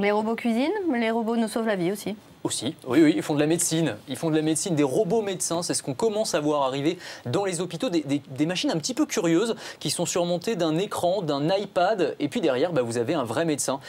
Les robots cuisinent, mais les robots nous sauvent la vie aussi. Aussi, oui, oui, ils font de la médecine. Ils font de la médecine, des robots médecins. C'est ce qu'on commence à voir arriver dans les hôpitaux. Des machines un petit peu curieuses qui sont surmontées d'un écran, d'un iPad. Et puis derrière, vous avez un vrai médecin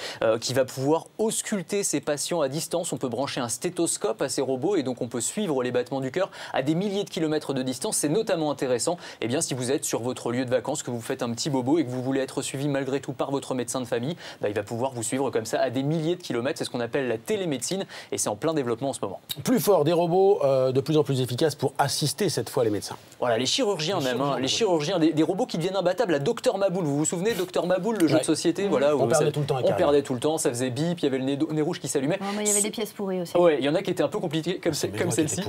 qui va pouvoir ausculter ses patients à distance. On peut brancher un stéthoscope à ces robots et donc on peut suivre les battements du cœur à des milliers de kilomètres de distance. C'est notamment intéressant si vous êtes sur votre lieu de vacances, que vous faites un petit bobo et que vous voulez être suivi malgré tout par votre médecin de famille. Il va pouvoir vous suivre comme ça à des milliers de kilomètres. C'est ce qu'on appelle la télémédecine et c'est en plein développement en ce moment. Plus fort, des robots de plus en plus efficaces pour assister cette fois les médecins. Voilà, les chirurgiens même, les chirurgiens, des robots qui deviennent imbattables. La Docteur Maboul, vous vous souvenez, Docteur Maboul, le jeu de société, voilà, on perdait tout le temps. On perdait tout le temps, ça faisait bip, il y avait le nez rouge qui s'allumait. Il y avait des pièces pourries aussi. Ouais, il y en a qui étaient un peu compliquées comme celle-ci.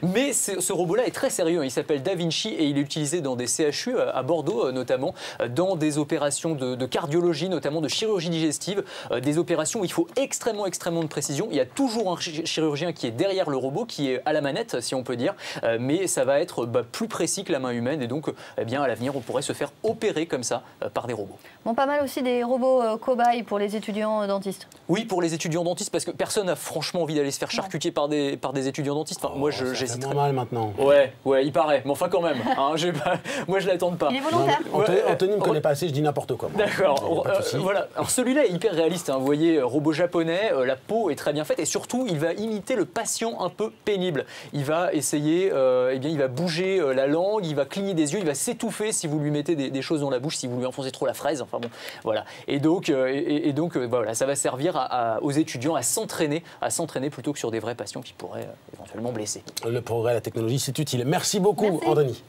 Mais ce robot-là est très sérieux, il s'appelle Da Vinci et il est utilisé dans des CHU à Bordeaux notamment, dans des opérations de cardiologie, notamment de chirurgie digestive, des opérations où il faut extrêmement de précision. Il y a toujours un chirurgien qui est derrière le robot, qui est à la manette, si on peut dire, mais ça va être plus précis que la main humaine et donc à l'avenir on pourrait se faire opérer comme ça par des robots. Bon, pas mal aussi des robots cobayes pour les étudiants dentistes. Oui, pour les étudians dentistes, parce que personne n'a franchement envie d'aller se faire charcutier par des étudiants dentistes. Enfin, moi, j'hésite. C'est mal maintenant. Ouais, il paraît. Mais enfin, quand même. Hein, moi, je l'attends pas. Il est volontaire. Anthony ne me connaît pas assez, je dis n'importe quoi. D'accord. Voilà. Alors, celui-là est hyper réaliste. Hein. Vous voyez, robot japonais, la peau est très bien faite et surtout, il va imiter le patient un peu pénible. Il va essayer, il va bouger la langue, il va cligner des yeux, il va s'étouffer si vous lui mettez des choses dans la bouche, si vous lui enfoncez trop la fraise. Enfin bon, voilà. Et donc, voilà, ça va servir aux étudiants à s'entraîner plutôt que sur des vrais patients qui pourraient éventuellement blesser. Le progrès, la technologie, c'est utile. Merci beaucoup, Anthony.